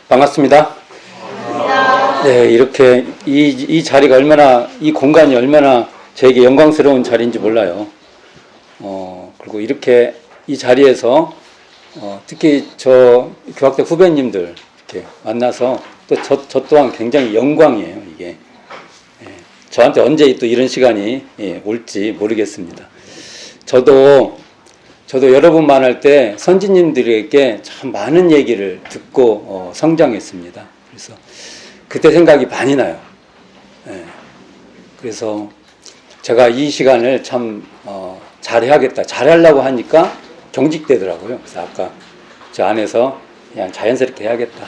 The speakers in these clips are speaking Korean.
반갑습니다. 네, 이렇게 이 자리가 얼마나, 이 공간이 얼마나 저에게 영광스러운 자리인지 몰라요. 그리고 이렇게 이 자리에서 특히 저 교학대 후배님들 이렇게 만나서 또 저 또한 굉장히 영광이에요, 이게. 저한테 언제 또 이런 시간이 올지 모르겠습니다. 저도 여러분 만날 때 선지님들에게 참 많은 얘기를 듣고 성장했습니다. 그래서 그때 생각이 많이 나요. 그래서 제가 이 시간을 참 잘해야겠다. 잘하려고 하니까 경직되더라고요. 그래서 아까 저 안에서 그냥 자연스럽게 해야겠다.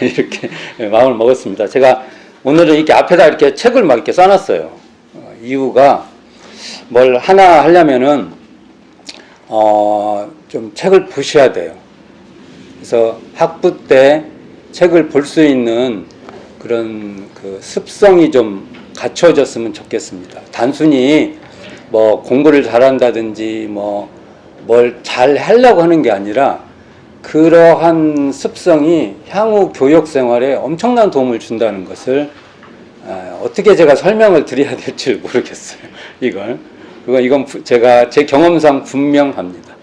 이렇게 마음을 먹었습니다. 제가 오늘은 이렇게 앞에다 이렇게 책을 막 이렇게 써놨어요. 이유가 뭘 하나 하려면은 좀 책을 보셔야 돼요. 그래서 학부 때 책을 볼 수 있는 그런 그 습성이 좀 갖춰졌으면 좋겠습니다. 단순히 뭐 공부를 잘한다든지 뭐 뭘 잘 하려고 하는 게 아니라 그러한 습성이 향후 교육 생활에 엄청난 도움을 준다는 것을 어떻게 제가 설명을 드려야 될지 모르겠어요. 이건 제가 제 경험상 분명합니다.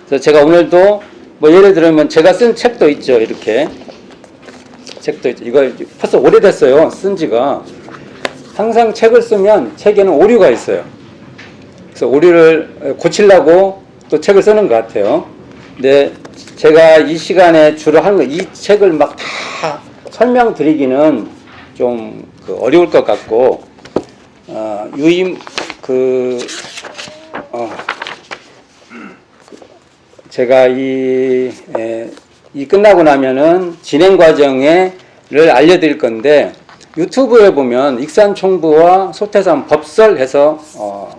그래서 제가 오늘도 뭐 예를 들면 제가 쓴 책도 있죠. 이렇게 책도 있죠. 이거 벌써 오래됐어요. 쓴 지가. 항상 책을 쓰면 책에는 오류가 있어요. 그래서 오류를 고치려고 또 책을 쓰는 것 같아요. 근데 제가 이 시간에 주로 하는 거, 이 책을 막 다 설명드리기는 좀 어려울 것 같고, 제가 이 끝나고 나면은 진행 과정을 알려드릴 건데, 유튜브에 보면 익산총부와 소태산 법설 해서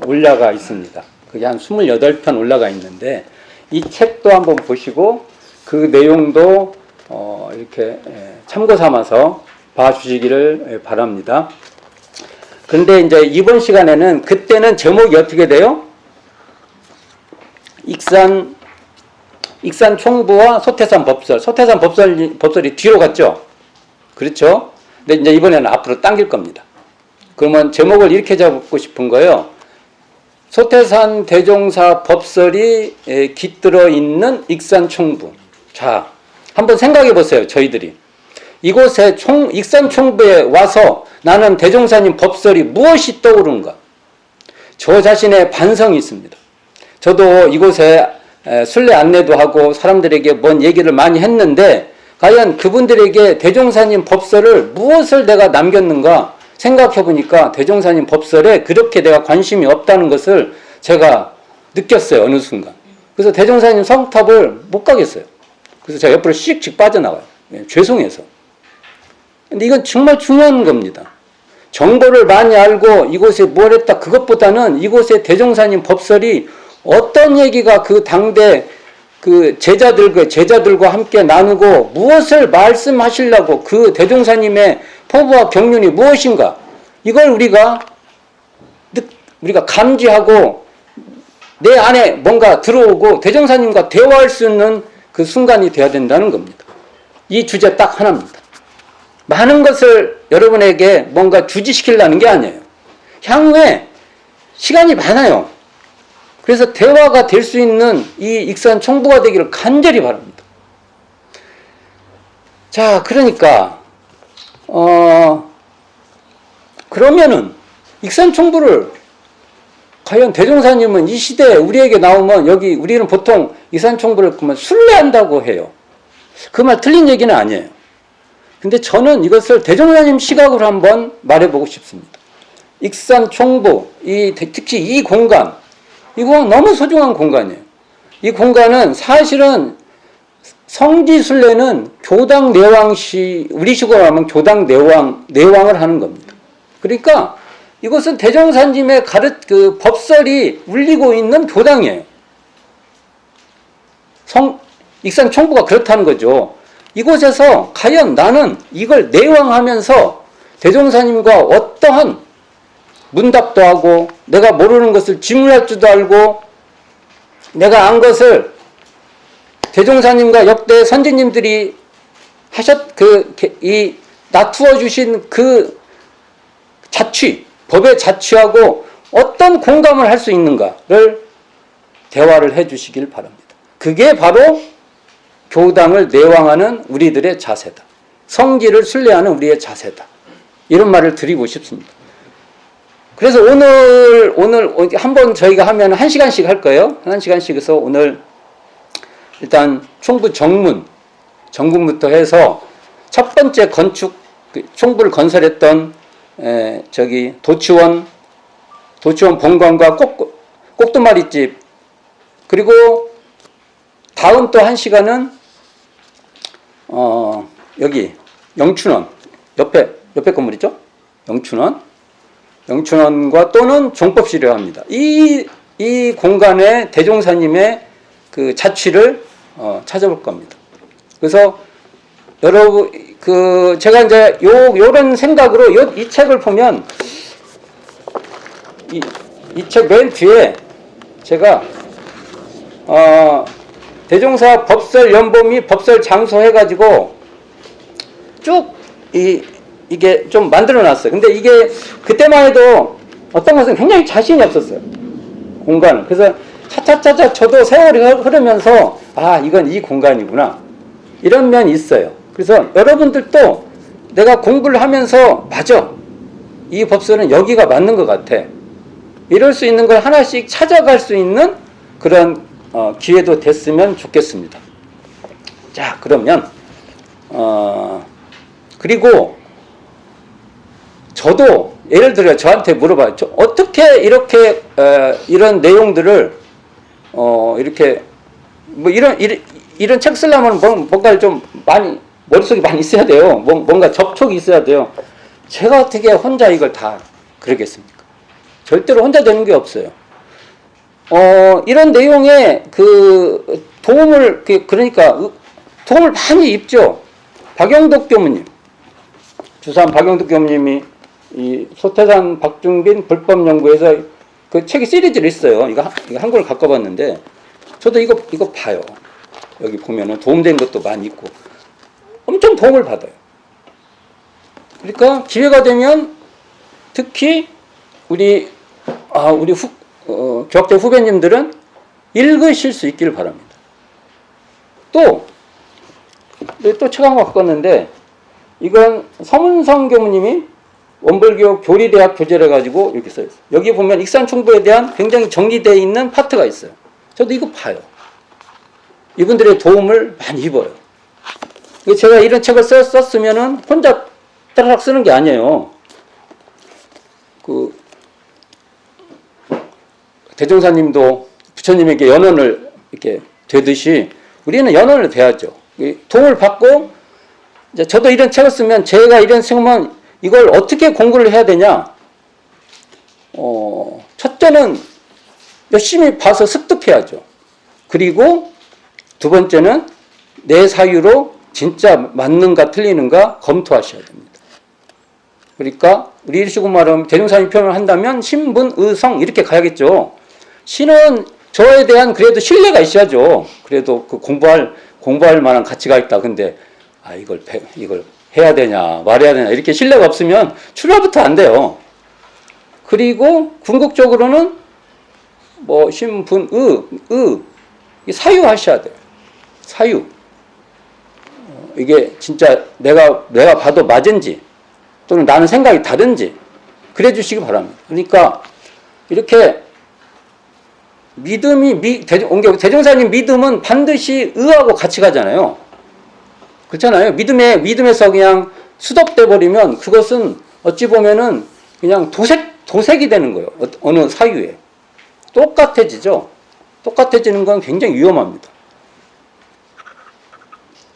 올라가 있습니다. 그게 한 28편 올라가 있는데, 이 책도 한번 보시고 그 내용도 이렇게 참고 삼아서 봐주시기를 바랍니다. 그런데 이제 이번 시간에는 그때는 제목이 어떻게 돼요? 익산 총부와 소태산 법설. 소태산 법설이 뒤로 갔죠? 그렇죠? 근데 이제 이번에는 앞으로 당길 겁니다. 그러면 제목을 이렇게 잡고 싶은 거예요. 소태산 대종사 법설이 깃들어 있는 익산 총부. 자, 한번 생각해 보세요. 저희들이 이곳에 익산 총부에 와서 나는 대종사님 법설이 무엇이 떠오르는가? 저 자신의 반성이 있습니다. 저도 이곳에 순례 안내도 하고 사람들에게 뭔 얘기를 많이 했는데 과연 그분들에게 대종사님 법설을 무엇을 내가 남겼는가 생각해 보니까 대종사님 법설에 그렇게 내가 관심이 없다는 것을 제가 느꼈어요. 어느 순간. 그래서 대종사님 성탑을 못 가겠어요. 그래서 제가 옆으로 씩씩 빠져나가요. 죄송해서. 근데 이건 정말 중요한 겁니다. 정보를 많이 알고 이곳에 뭘 했다 그것보다는 이곳에 대종사님 법설이 어떤 얘기가 그 당대 그 제자들과 함께 나누고 무엇을 말씀하시려고 그 대종사님의 포부와 경륜이 무엇인가? 이걸 우리가 감지하고 내 안에 뭔가 들어오고 대종사님과 대화할 수 있는 그 순간이 되어야 된다는 겁니다. 이 주제 딱 하나입니다. 많은 것을 여러분에게 뭔가 주지시키려는 게 아니에요. 향후에 시간이 많아요. 그래서 대화가 될 수 있는 이 익산 총부가 되기를 간절히 바랍니다. 자, 그러니까 그러면은 익산 총부를 과연 대종사님은 이 시대에 우리에게 나오면 여기 우리는 보통 익산 총부를 그러면 순례한다고 해요. 그 말 틀린 얘기는 아니에요. 근데 저는 이것을 대종사님 시각으로 한번 말해보고 싶습니다. 익산 총부, 특히 이 공간, 이건 너무 소중한 공간이에요. 이 공간은 사실은 성지순례는 교당 내왕시, 우리식으로 하면 교당 내왕을 하는 겁니다. 그러니까 이것은 대종사님의 그 법설이 울리고 있는 교당이에요. 익산 총부가 그렇다는 거죠. 이곳에서 과연 나는 이걸 내왕하면서 대종사님과 어떠한 문답도 하고 내가 모르는 것을 질문할 줄도 알고 내가 안 것을 대종사님과 역대 선지님들이 이 놔두어 주신 그 자취, 법의 자취하고 어떤 공감을 할 수 있는가를 대화를 해 주시길 바랍니다. 그게 바로 교당을 내왕하는 우리들의 자세다. 성질을 순례하는 우리의 자세다. 이런 말을 드리고 싶습니다. 그래서 오늘 한번 저희가 하면 1시간씩 할 거예요. 1시간씩 해서 오늘 일단 총부 정문부터 해서 첫 번째 건축, 총부를 건설했던 도치원 본관과 꼭두마리집, 그리고 다음 또 1시간은 여기 영춘원 옆에 건물이죠. 영춘원과 또는 종법실이라고 합니다. 이 공간에 대종사님의 그 자취를 찾아볼 겁니다. 그래서 여러분 제가 이제 요런 생각으로 이 책을 보면 이 책 맨 뒤에 제가 대종사 법설 연보 및 법설 장소 해가지고 쭉 이게 좀 만들어 놨어요. 근데 이게 그때만 해도 어떤 것은 굉장히 자신이 없었어요. 공간을. 그래서 차차차차 저도 세월이 흐르면서 이건 이 공간이구나. 이런 면이 있어요. 그래서 여러분들도 내가 공부를 하면서 맞아. 이 법설은 여기가 맞는 것 같아. 이럴 수 있는 걸 하나씩 찾아갈 수 있는 그런 기회도 됐으면 좋겠습니다. 자, 그러면 그리고 저도 예를 들어 저한테 물어봐요. 어떻게 이렇게 이런 내용들을 이렇게 뭐 이런 책 쓰려면 뭔가 좀 많이 머릿속에 많이 있어야 돼요. 뭔가 접촉이 있어야 돼요. 제가 어떻게 혼자 이걸 다 그러겠습니까? 절대로 혼자 되는 게 없어요. 이런 내용에 그 도움을 그러니까 도움을 많이 입죠. 박영덕 교무님, 주산 박영덕 교무님이 이 소태산 박중빈 불법연구에서 그 책이 시리즈로 있어요. 이거 한 권을 갖고 봤는데 저도 이거 봐요. 여기 보면은 도움된 것도 많이 있고 엄청 도움을 받아요. 그러니까 기회가 되면 특히 우리 교학대 후배님들은 읽으실 수 있기를 바랍니다. 또 책 한 권 갖고 왔는데 이건 서문성 교무님이 원불교 교리대학 교재를 해가지고 이렇게 써있어요. 여기 보면 익산총부에 대한 굉장히 정리되어 있는 파트가 있어요. 저도 이거 봐요. 이분들의 도움을 많이 입어요. 제가 이런 책을 썼으면은 혼자 따라락 쓰는 게 아니에요. 대종사님도 부처님에게 연원을 이렇게 되듯이 우리는 연원을 돼야죠. 도움을 받고 이제 저도 이런 책을 쓰면 제가 이런 책은 이걸 어떻게 공부를 해야 되냐? 첫째는 열심히 봐서 습득해야죠. 그리고 두 번째는 내 사유로 진짜 맞는가 틀리는가 검토하셔야 됩니다. 그러니까 우리 일식으로 말하면 대종사님 표현을 한다면 신분의성 이렇게 가야겠죠. 신은 저에 대한 그래도 신뢰가 있어야죠. 그래도 그 공부할 만한 가치가 있다. 근데 이걸 해야 되냐 말해야 되냐 이렇게 신뢰가 없으면 출발부터 안 돼요. 그리고 궁극적으로는 뭐 신분의 사유하셔야 돼요. 사유. 이게 진짜 내가 봐도 맞은지 또는 나는 생각이 다른지 그래 주시기 바랍니다. 그러니까 이렇게 대종사님 믿음은 반드시 의하고 같이 가잖아요. 그렇잖아요. 믿음에서 그냥 수덕돼 버리면 그것은 어찌 보면은 그냥 도색이 되는 거예요. 어느 사유에. 똑같아지죠. 똑같아지는 건 굉장히 위험합니다.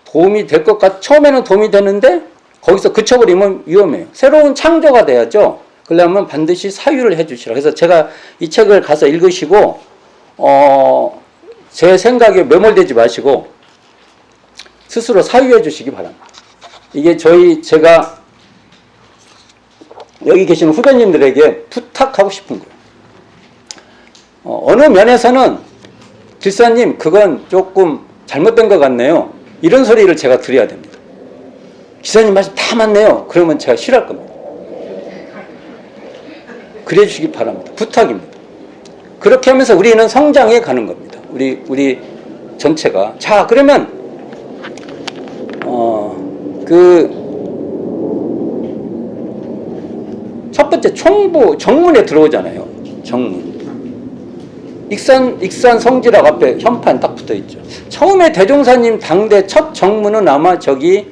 도움이 될 것 처음에는 도움이 되는데 거기서 그쳐버리면 위험해요. 새로운 창조가 돼야죠. 그러려면 반드시 사유를 해주시라. 그래서 제가 이 책을 가서 읽으시고 제 생각에 매몰되지 마시고 스스로 사유해 주시기 바랍니다. 이게 제가 여기 계시는 후배님들에게 부탁하고 싶은 거예요. 어느 면에서는 길사님 그건 조금 잘못된 것 같네요. 이런 소리를 제가 드려야 됩니다. 기사님 말씀 다 맞네요. 그러면 제가 싫어할 겁니다. 그래 주시기 바랍니다. 부탁입니다. 그렇게 하면서 우리는 성장해 가는 겁니다. 우리 전체가. 자, 그러면 첫 번째 정문에 들어오잖아요. 정문. 익산 성지락 앞에 현판 딱 붙어 있죠. 처음에 대종사님 당대 첫 정문은 아마 저기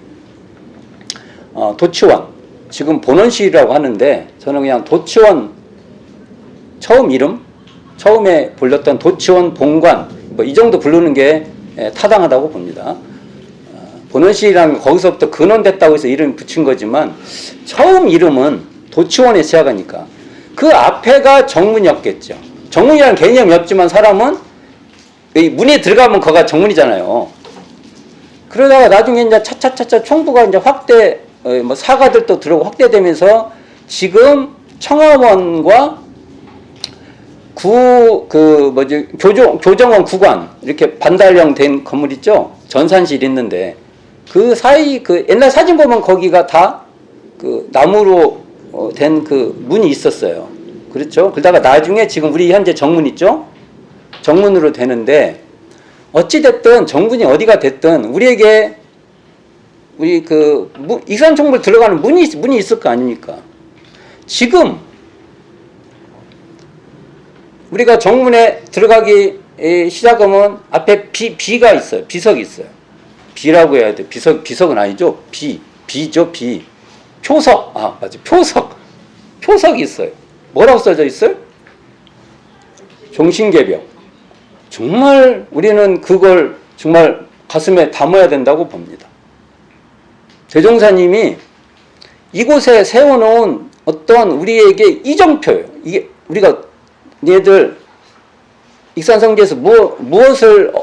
도치원, 지금 본원시라고 하는데 저는 그냥 도치원 처음에 불렀던 도치원 본관 뭐 이 정도 부르는 게 타당하다고 봅니다. 본원시랑 거기서부터 근원됐다고 해서 이름 붙인 거지만 처음 이름은 도치원에 시작하니까 그 앞에가 정문이었겠죠. 정문이라는 개념이 없지만 사람은 문에 들어가면 거가 정문이잖아요. 그러다가 나중에 이제 차차차차 총부가 이제 확대, 뭐 사가들도 들어오고 확대되면서 지금 청하원과 교정원 구관 이렇게 반달형 된 건물 있죠. 전산실 있는데 그 사이 옛날 사진 보면 거기가 다 나무로 된 문이 있었어요. 그렇죠? 그러다가 나중에 지금 우리 현재 정문 있죠? 정문으로 되는데 어찌됐든 정문이 어디가 됐든 우리에게 우리 익산총물 들어가는 문이 있을 거 아닙니까? 지금 우리가 정문에 들어가기 시작하면 앞에 비가 있어요. 비석이 있어요. 비라고 해야 돼. 비석은 아니죠. 비죠. 표석. 맞아. 표석이 있어요. 뭐라고 써져 있어요? 종신개벽. 정말 우리는 그걸 정말 가슴에 담아야 된다고 봅니다. 대종사님이 이곳에 세워놓은 어떤 우리에게 이정표예요. 이게 우리가 얘들 익산성지에서 무엇을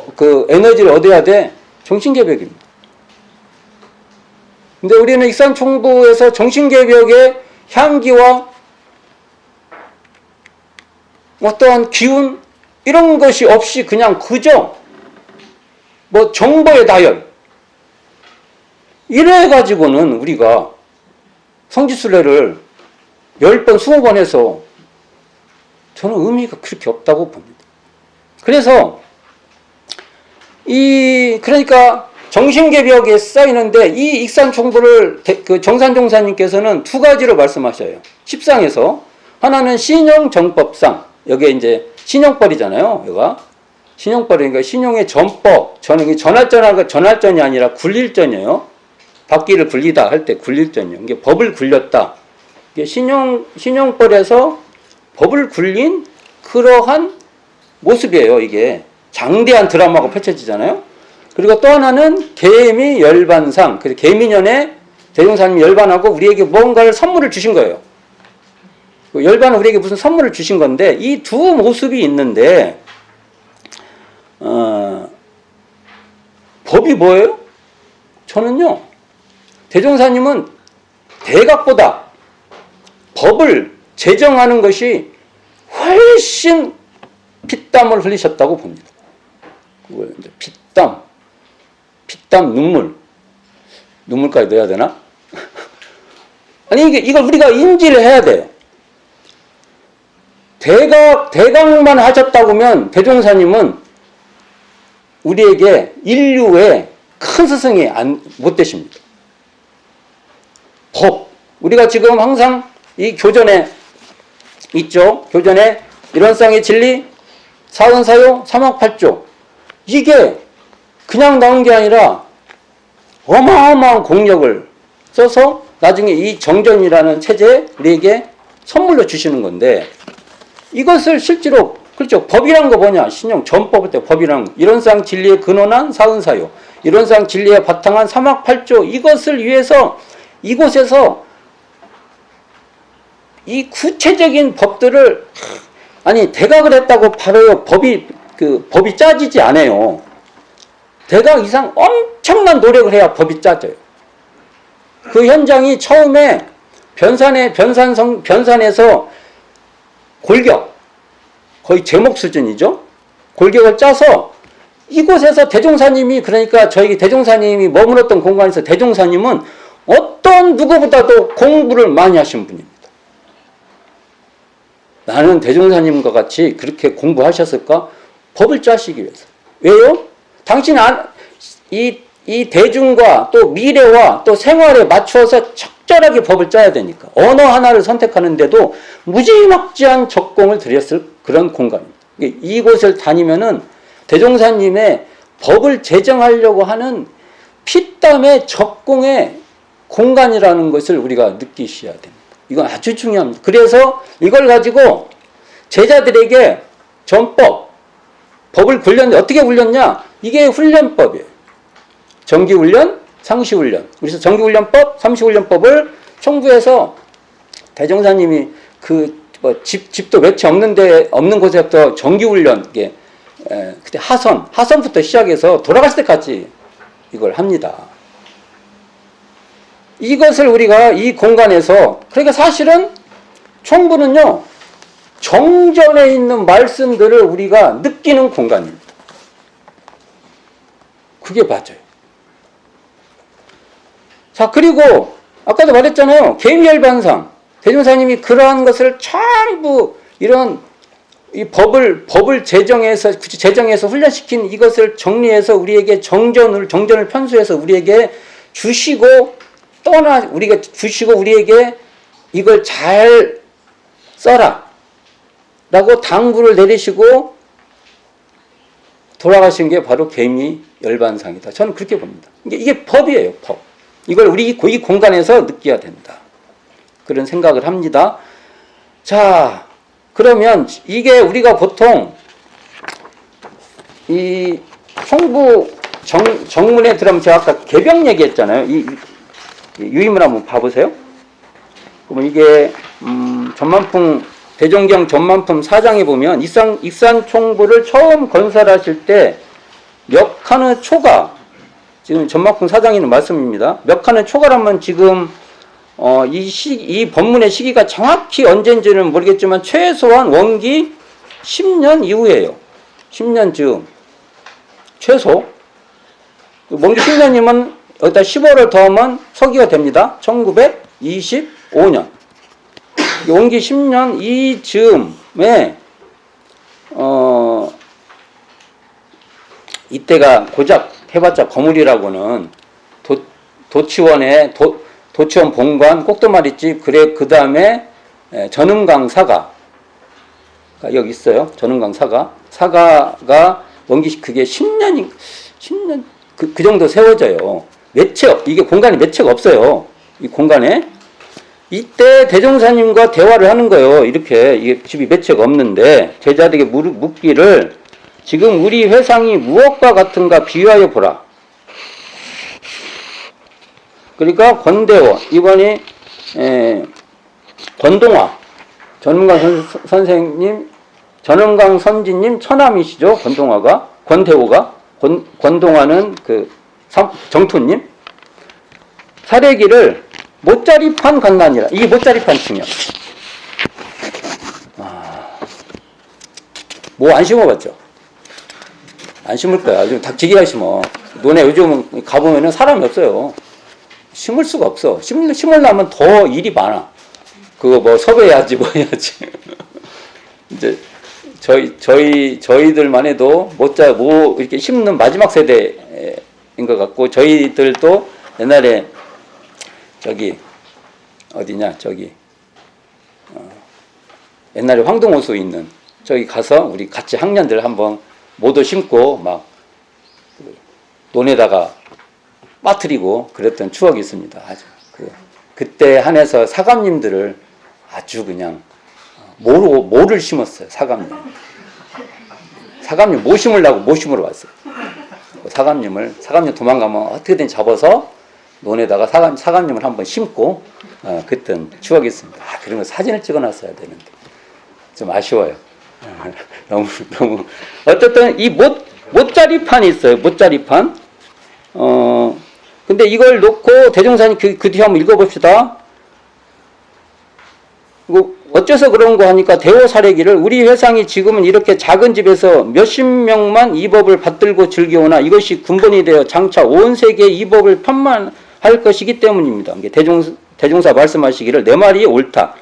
에너지를 얻어야 돼? 정신개벽입니다. 근데 우리는 익산총부에서 정신개벽의 향기와 어떠한 기운 이런 것이 없이 그냥 그저 정보의 다열 이래 가지고는 우리가 성지순례를 10번 20번 해서 저는 의미가 그렇게 없다고 봅니다. 그래서 그러니까 정신개벽에 쌓이는데 이 익산총부를 정산종사님께서는 두 가지로 말씀하셔요. 십상에서 하나는 신용정법상 여기에 이제 신용벌이잖아요. 여기가 신용벌이니까 신용의 전법, 저는 전할전이 아니라 굴릴전이에요. 바퀴를 굴리다 할 때 굴릴전이요. 이게 법을 굴렸다. 이게 신용벌에서 법을 굴린 그러한 모습이에요. 이게 장대한 드라마가 펼쳐지잖아요. 그리고 또 하나는 개미 열반상. 그래서 개미년에 대종사님이 열반하고 우리에게 뭔가를 선물을 주신 거예요. 열반은 우리에게 무슨 선물을 주신 건데 이 두 모습이 있는데 법이 뭐예요? 저는요. 대종사님은 대각보다 법을 제정하는 것이 훨씬 피땀을 흘리셨다고 봅니다. 그걸 이제 피땀, 눈물까지 넣어야 되나? 아니 이걸 우리가 인지를 해야 돼요. 대각만 하셨다고면 대종사님은 우리에게 인류의 큰 스승이 못 되십니다. 법. 우리가 지금 항상 이 교전에 있죠. 교전에 일원상의 진리, 사은사요, 삼학팔조. 이게 그냥 나온 게 아니라 어마어마한 공력을 써서 나중에 이 정전이라는 체제에 우리에게 선물로 주시는 건데 이것을 실제로 그렇죠. 법이란 거 뭐냐? 신용 전법을 때 법이란 거. 일원상 진리에 근원한 사은사요. 일원상 진리에 바탕한 삼학팔조. 이것을 위해서 이곳에서 이 구체적인 법들을 대각을 했다고 바로 법이 짜지지 않아요. 대각 이상 엄청난 노력을 해야 법이 짜져요. 그 현장이 처음에 변산에서 골격, 거의 제목 수준이죠. 골격을 짜서 이곳에서 대종사님이 그러니까 저희 대종사님이 머물렀던 공간에서 대종사님은 어떤 누구보다도 공부를 많이 하신 분입니다. 나는 대종사님과 같이 그렇게 공부하셨을까? 법을 짜시기 위해서. 왜요? 당신 이 대중과 또 미래와 또 생활에 맞추어서 적절하게 법을 짜야 되니까 언어 하나를 선택하는데도 무지막지한 적공을 들였을 그런 공간입니다. 이곳을 다니면은 대종사님의 법을 제정하려고 하는 피땀의 적공의 공간이라는 것을 우리가 느끼셔야 됩니다. 이건 아주 중요합니다. 그래서 이걸 가지고 제자들에게 전법, 법을 굴렸는데 어떻게 굴렸냐? 이게 훈련법이에요. 정기훈련, 상시훈련. 그래서 정기훈련법, 상시훈련법을 총부해서 대종사님이 집도 며칠 없는 곳에부터 정기훈련, 그때 하선부터 시작해서 돌아갔을 때까지 이걸 합니다. 이것을 우리가 이 공간에서, 그러니까 사실은 총부는요, 정전에 있는 말씀들을 우리가 느끼는 공간입니다. 그게 맞아요. 자, 그리고 아까도 말했잖아요. 계미열반상. 대종사님이 그러한 것을 전부 이런 이 법을 제정해서 훈련시킨 이것을 정리해서 우리에게 정전을 편수해서 우리에게 주시고 우리에게 이걸 잘 써라 라고 당부를 내리시고 돌아가신 게 바로 계미열반상이다. 저는 그렇게 봅니다. 이게 법이에요, 법. 이걸 우리 이 공간에서 느껴야 된다. 그런 생각을 합니다. 자, 그러면 이게 우리가 보통 이 총부 정문에 들어가면 제가 아까 개병 얘기했잖아요. 이 유임을 한번 봐보세요. 그러면 이게 전만풍 대종경 전만품 4장에 보면 익산 총부를 처음 건설하실 때 몇 칸의 초가, 지금 전만풍 4장에 있는 말씀입니다. 몇 칸의 초가라면 지금 이 법문의 시기가 정확히 언제인지는 모르겠지만 최소한 원기 10년 이후예요. 10년 즈음. 최소. 원기 10년이면 여기다 15를 더하면 서기가 됩니다. 1925년. 원기 10년 이 즈음에 이때가 고작 해봤자 거물이라고는 도치원에 도치원 본관 꼭두마리집, 그래 그 다음에 전음강 사가 여기 있어요. 전음강 사가가 원기 그게 10년 그 정도 세워져요. 이게 공간에 매체가 없어요. 이 공간에 이때 대종사님과 대화를 하는 거예요. 이렇게 이게 집이 매체가 없는데 제자들에게 묻기를 지금 우리 회상이 무엇과 같은가 비유하여 보라. 그러니까 권대호, 이번에 권동화, 전은강 선생님, 전은강 선지님 처남이시죠. 권대호가, 권동화는 그 정토님. 사례기를 못자리판 건난이라. 이게 못자리판 층이야. 뭐 안 심어봤죠? 안 심을 거야. 요즘 닭지기가 심어. 논에 요즘 가보면은 사람이 없어요. 심을 수가 없어. 심으려면 더 일이 많아. 그거 뭐 섭외해야지 뭐 해야지. 이제 저희들만 해도 이렇게 심는 마지막 세대인 것 같고, 저희들도 옛날에 옛날에 황동호수 있는 저기 가서 우리 같이 학년들 한번 모두 심고 막 논에다가 빠뜨리고 그랬던 추억이 있습니다. 아주 그때 한해서 사감님들을 아주 그냥 모를 심었어요. 사감님 뭐 심으려고 뭐 심으러 왔어요. 사감님 도망가면 어떻게든 잡아서 논에다가 사감님을 한번 심고 그랬던 추억이 있습니다. 그런 거 사진을 찍어놨어야 되는데 좀 아쉬워요. 너무 어쨌든 이 못자리판이 있어요. 못자리판. 근데 이걸 놓고 대종사님 그 뒤에 한번 읽어봅시다. 어째서 그런 거 하니까 대호 사례기를 우리 회상이 지금은 이렇게 작은 집에서 몇십 명만 이 법을 받들고 즐겨오나 이것이 근본이 되어 장차 온 세계에 이 법을 편만할 할 것이기 때문입니다. 대종사 말씀하시기를 내 말이 옳다.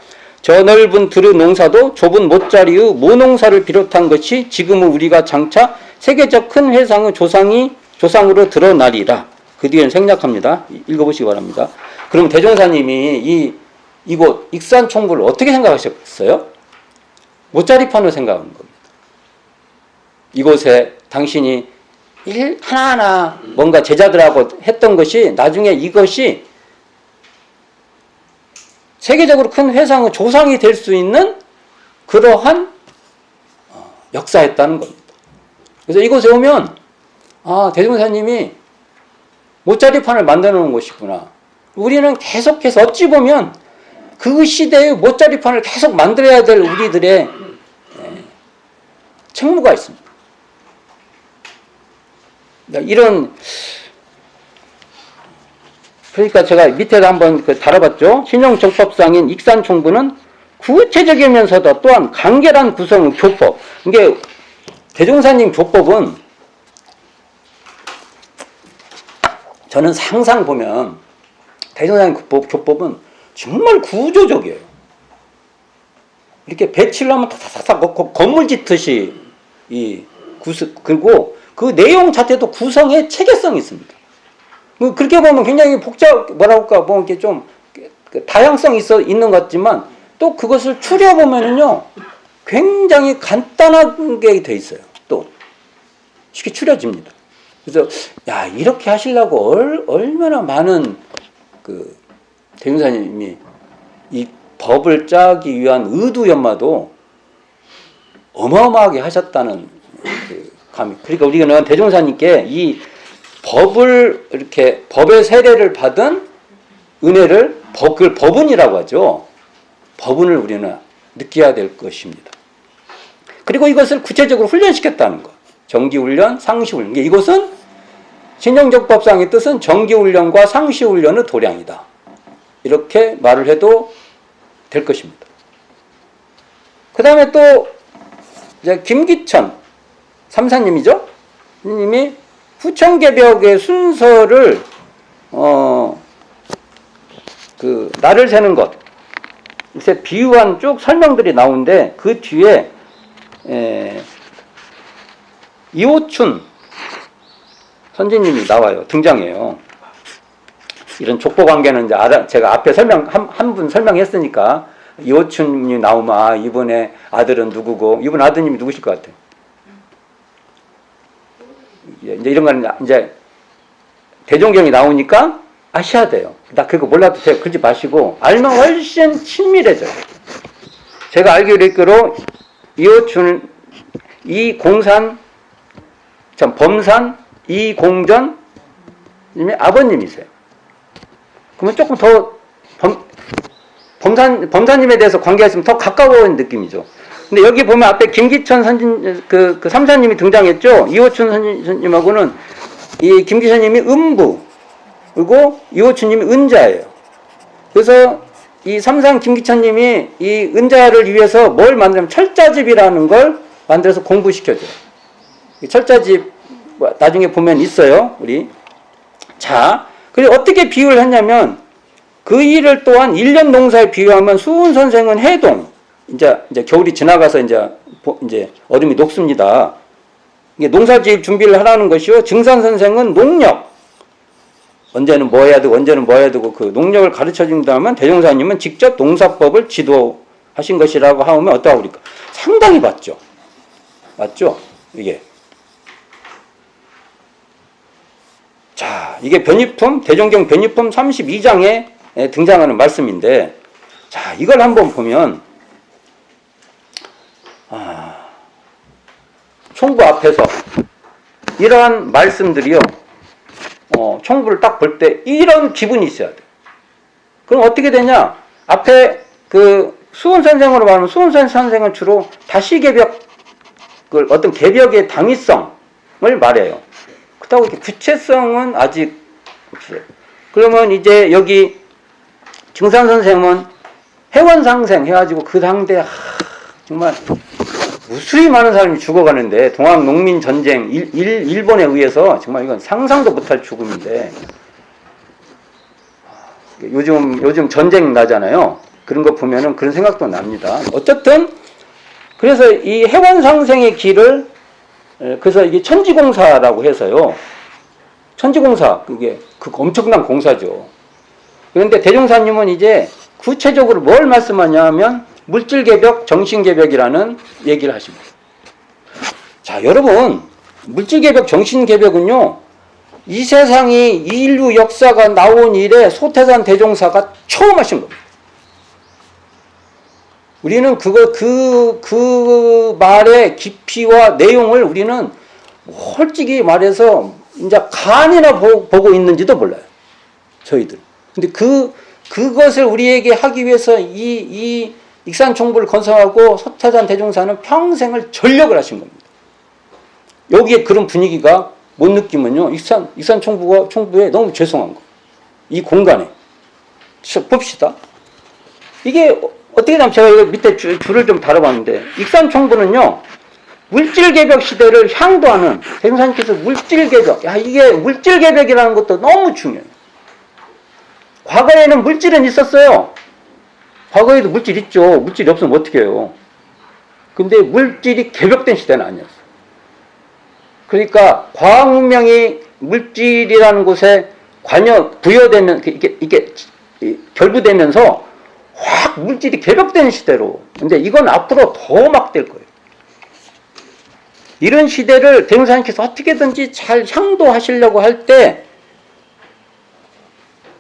저 넓은 들의 농사도 좁은 못자리의 모농사를 비롯한 것이 지금은 우리가 장차 세계적 큰 회상의 조상으로 드러나리라. 그 뒤에는 생략합니다. 읽어보시기 바랍니다. 그럼 대종사님이 이곳 익산총부를 어떻게 생각하셨어요? 못자리판으로 생각하는 겁니다. 이곳에 당신이 일 하나하나 뭔가 제자들하고 했던 것이 나중에 이것이 세계적으로 큰 회상의 조상이 될 수 있는 그러한 역사였다는 겁니다. 그래서 이곳에 오면 대종사님이 못자리판을 만들어 놓은 곳이구나. 우리는 계속해서 어찌 보면 그 시대의 못자리판을 계속 만들어야 될 우리들의 책무가 있습니다. 그러니까 제가 밑에다 한번 달아봤죠. 신용정법상인 익산총부는 구체적이면서도 또한 간결한 구성의 교법. 이게 대종사님 교법은 저는 항상 보면 대종사님 교법은 정말 구조적이에요. 이렇게 배치를 하면 다다다닥 건물 짓듯이 그리고 그 내용 자체도 구성에 체계성이 있습니다. 그렇게 보면 굉장히 뭐 이렇게 좀 다양성이 있는 것 같지만 또 그것을 추려보면은요, 굉장히 간단하게 돼 있어요. 또 쉽게 추려집니다. 그래서 이렇게 하시려고 얼마나 많은 대종사님이 이 법을 짜기 위한 의두연마도 어마어마하게 하셨다는 감이. 그러니까 우리는 대종사님께 이 법을 이렇게 법의 세례를 받은 은혜를 그걸 법운이라고 하죠. 법운을 우리는 느껴야 될 것입니다. 그리고 이것을 구체적으로 훈련시켰다는 것. 정기훈련, 상시훈련. 이것은 신정적법상의 뜻은 정기훈련과 상시훈련의 도량이다. 이렇게 말을 해도 될 것입니다. 그 다음에 또 이제 김기천 삼사님이죠. 님이 후천개벽의 순서를 날을 세는 것, 이제 비유한 쭉 설명들이 나오는데 그 뒤에 이호춘 선지님이 나와요. 등장해요. 이런 족보 관계는 이제 제가 앞에 한 분 설명했으니까 이호춘님이 나오면 이분의 아들은 누구고, 이분 아드님이 누구실 것 같아요? 이제 이런 거는 이제 대종경이 나오니까 아셔야 돼요. 나 그거 몰라도 돼요. 그러지 마시고 알면 훨씬 친밀해져요. 제가 알기로 이호춘, 범산 이공전 님의 아버님이세요. 그러면 조금 더 범사님에 대해서 관계했으면 더 가까운 느낌이죠. 근데 여기 보면 앞에 김기천 그 삼사님이 등장했죠. 이호춘 선생님하고는 이 김기천님이 음부, 그리고 이호춘님이 은자예요. 그래서 이 삼상 김기천님이 이 은자를 위해서 뭘 만들면 철자집이라는 걸 만들어서 공부시켜줘요. 이 철자집 나중에 보면 있어요. 자, 그리고 어떻게 비유를 했냐면 그 일을 또한 1년 농사에 비유하면 수훈 선생은 해동, 이제 겨울이 지나가서 이제 얼음이 녹습니다. 이게 농사지을 준비를 하라는 것이요. 증산 선생은 농력, 언제는 뭐 해야 되고 언제는 뭐 해야 되고 그 농력을 가르쳐 준다면 대종사님은 직접 농사법을 지도하신 것이라고 하면 어떠하고 그럴까? 상당히 맞죠. 이게. 자, 이게 대종경 변이품 32장에 등장하는 말씀인데, 자, 이걸 한번 보면, 총부 앞에서 이러한 말씀들이요, 총부를 딱 볼 때 이런 기분이 있어야 돼. 그럼 어떻게 되냐? 앞에 수훈 선생으로 말하면 수훈 선생은 주로 다시개벽, 어떤 개벽의 당위성을 말해요. 그렇다고 이렇게 구체성은 아직 없어요. 그러면 이제 여기 증산 선생은 해원상생 해가지고 그 당대 정말 무수히 많은 사람이 죽어가는데, 동학농민전쟁 일본에 의해서 정말 이건 상상도 못할 죽음인데, 요즘 전쟁 나잖아요. 그런 거 보면은 그런 생각도 납니다. 어쨌든 그래서 이 해관 상생의 길을 그래서 이게 천지공사라고 해서요. 천지공사 그게 그 엄청난 공사죠. 그런데 대종사님은 이제 구체적으로 뭘 말씀하냐면 물질개벽, 정신개벽이라는 얘기를 하십니다. 자, 여러분 물질개벽, 정신개벽은요. 이 세상이 인류 역사가 나온 이래 소태산 대종사가 처음 하신 겁니다. 우리는 그 말의 깊이와 내용을 우리는 솔직히 말해서 이제 간이나 보고 있는지도 몰라요. 저희들. 근데 그것을 우리에게 하기 위해서 이 익산총부를 건설하고 소태산 대종사는 평생을 전력을 하신 겁니다. 여기에 그런 분위기가 못 느끼면요. 총부에 너무 죄송한 거. 이 공간에. 봅시다. 이게 어떻게 되면 제가 이거 밑에 줄을 좀 다뤄봤는데 익산총부는요. 물질개벽 시대를 향도하는 대종사님께서 물질개벽. 야, 이게 물질개벽이라는 것도 너무 중요해요. 과거에는 물질은 있었어요. 과거에도 물질 있죠. 물질이 없으면 어떻게 해요. 근데 물질이 개벽된 시대는 아니었어요. 그러니까 과학문명이 물질이라는 곳에 부여되면 이게 결부되면서 확 물질이 개벽된 시대로. 근데 이건 앞으로 더 막 될 거예요. 이런 시대를 대종사님께서 어떻게든지 잘 향도하시려고 할 때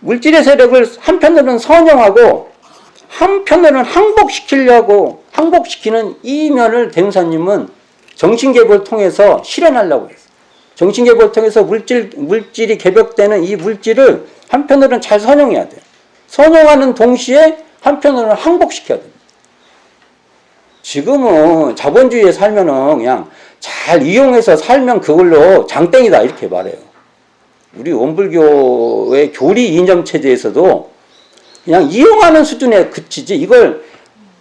물질의 세력을 한편으로는 선영하고 한편으로는 항복시키는 이 면을 대종사님은 정신개법을 통해서 실현하려고 했어요. 정신개법을 통해서 물질이 개벽되는 이 물질을 한편으로는 잘 선용해야 돼요. 선용하는 동시에 한편으로는 항복시켜야 됩니다. 지금은 자본주의에 살면은 그냥 잘 이용해서 살면 그걸로 장땡이다 이렇게 말해요. 우리 원불교의 교리 이념 체제에서도 그냥 이용하는 수준에 그치지 이걸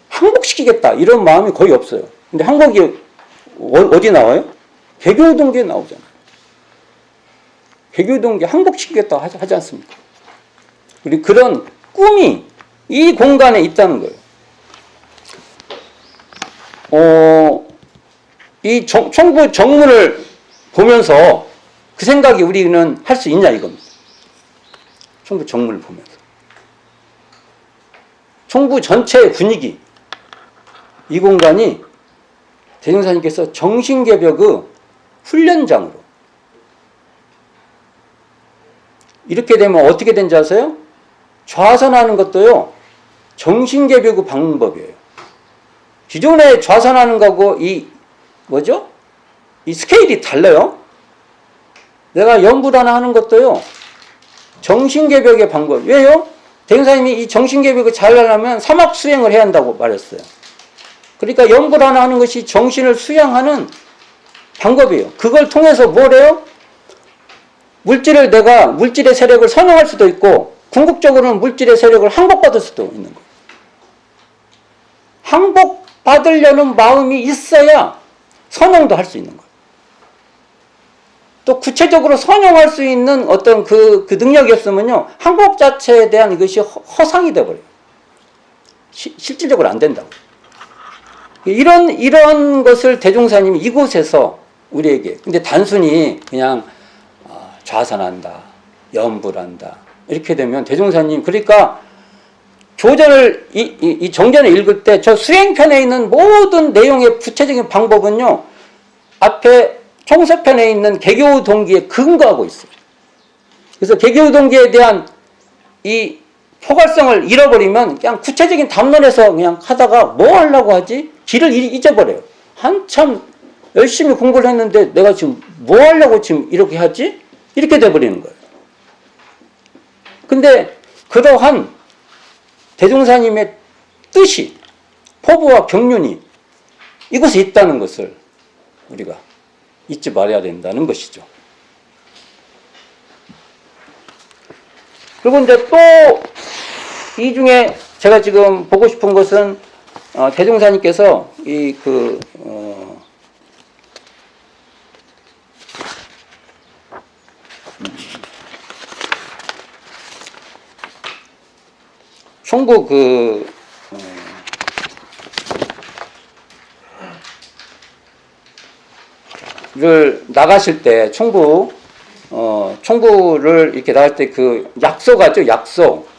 항복시키겠다 이런 마음이 거의 없어요. 근데 항복이 어디 나와요? 개교동기에 나오잖아요. 개교동기 항복시키겠다 하지 않습니까? 우리 그런 꿈이 이 공간에 있다는 거예요. 이 총부 정문을 보면서 그 생각이 우리는 할 수 있냐 이겁니다. 총부 정문을 보면서. 총부 전체의 분위기. 이 공간이 대종사님께서 정신개벽의 훈련장으로. 이렇게 되면 어떻게 된지 아세요? 좌선하는 것도요. 정신개벽의 방법이에요. 기존에 좌선하는 거하고 이 스케일이 달라요. 내가 연불하나 하는 것도요. 정신개벽의 방법. 왜요? 대종사님이 이 정신개벽을 잘 하려면 사막 수행을 해야 한다고 말했어요. 그러니까 연불하나 하는 것이 정신을 수양하는 방법이에요. 그걸 통해서 뭘 해요? 물질의 세력을 선용할 수도 있고 궁극적으로는 물질의 세력을 항복받을 수도 있는 거예요. 항복받으려는 마음이 있어야 선용도 할 수 있는 거예요. 또 구체적으로 선용할 수 있는 어떤 그 능력이 없으면요. 항복 자체에 대한 이것이 허상이 돼버려요. 실질적으로 안 된다고. 이런 것을 대종사님이 이곳에서 우리에게 근데 단순히 그냥 좌선한다, 연불한다 이렇게 되면 대종사님 그러니까 조전을 이 정전을 읽을 때 저 수행편에 있는 모든 내용의 구체적인 방법은요 앞에 총서편에 있는 개교 동기에 근거하고 있어요. 그래서 개교 동기에 대한 이 포괄성을 잃어버리면 그냥 구체적인 담론에서 그냥 하다가 뭐 하려고 하지? 길을 잊어버려요. 한참 열심히 공부를 했는데 내가 지금 뭐 하려고 지금 이렇게 하지? 이렇게 돼버리는 거예요. 근데 그러한 대종사님의 뜻이 포부와 경륜이 이곳에 있다는 것을 우리가 잊지 말아야 된다는 것이죠. 그리고 이제 또 이 중에 제가 지금 보고 싶은 것은 대종사님께서 총부 를 나가실 때 총부를 이렇게 나갈 때 그 약속 하죠, 약속.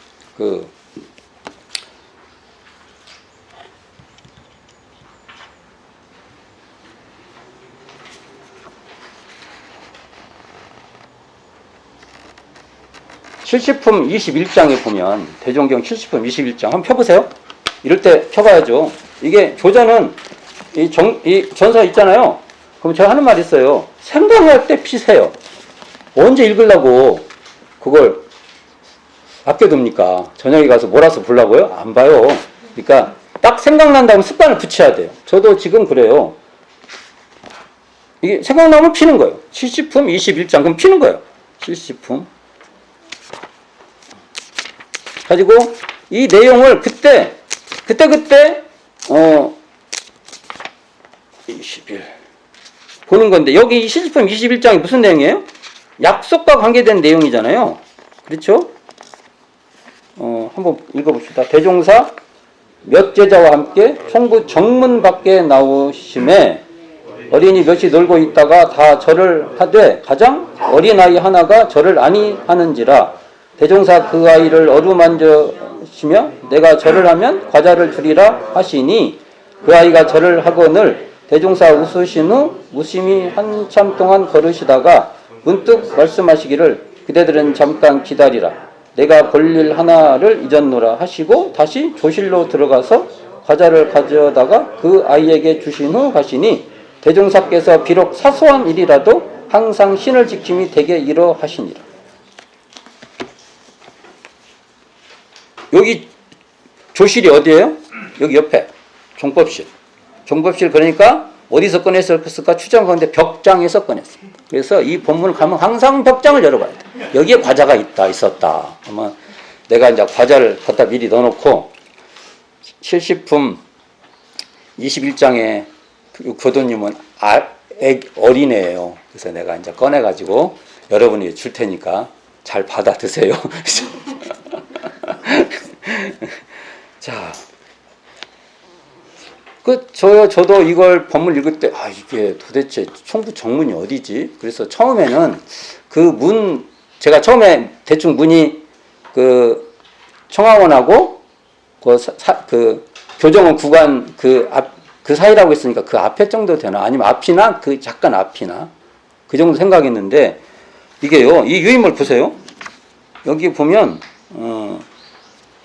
70품 21장에 보면 대종경 70품 21장 한번 펴보세요. 이럴 때 펴봐야죠. 이게 조자는 이 전사 있잖아요. 그럼 제가 하는 말이 있어요. 생각할 때 피세요. 언제 읽으려고 그걸 아껴둡니까? 저녁에 가서 몰아서 보려고요? 안 봐요. 그러니까 딱 생각난다면 습관을 붙여야 돼요. 저도 지금 그래요. 이게 생각나면 피는 거예요. 70품 21장 그럼 피는 거예요. 70품 가지고 이 내용을 그때 21 보는 건데 여기 시집품 21장이 무슨 내용이에요? 약속과 관계된 내용이잖아요. 그렇죠? 한번 읽어봅시다. 대종사 몇 제자와 함께 총부 정문 밖에 나오심에 어린이 몇이 놀고 있다가 다 절을 하되 가장 어린 아이 하나가 절을 아니하는지라 대종사 그 아이를 어루만져시며 내가 절을 하면 과자를 주리라 하시니 그 아이가 절을 하거늘 대종사 웃으신 후 웃음이 한참 동안 걸으시다가 문득 말씀하시기를 그대들은 잠깐 기다리라 내가 볼 일 하나를 잊었노라 하시고 다시 조실로 들어가서 과자를 가져다가 그 아이에게 주신 후 가시니 대종사께서 비록 사소한 일이라도 항상 신을 지킴이 되게 이러하시니라. 여기 조실이 어디예요? 여기 옆에 종법실. 종법실 그러니까 어디서 꺼냈을까 추정하는데 벽장에서 꺼냈습니다. 그래서 이 본문을 가면 항상 벽장을 열어봐야 돼. 여기에 과자가 있었다. 그러면 내가 이제 과자를 갖다 미리 넣어놓고 70품 21장에 교도님은 어린애예요. 그래서 내가 이제 꺼내가지고 여러분이 줄 테니까 잘 받아 드세요. 자, 저도 이걸 본문 읽을 때, 이게 도대체 총부 정문이 어디지? 그래서 처음에는 제가 처음에 대충 문이 청하원하고 교정원 구간 그 사이라고 했으니까 그 앞에 정도 되나? 아니면 앞이나 잠깐 앞이나? 그 정도 생각했는데, 이게요, 이 유인물 보세요. 여기 보면,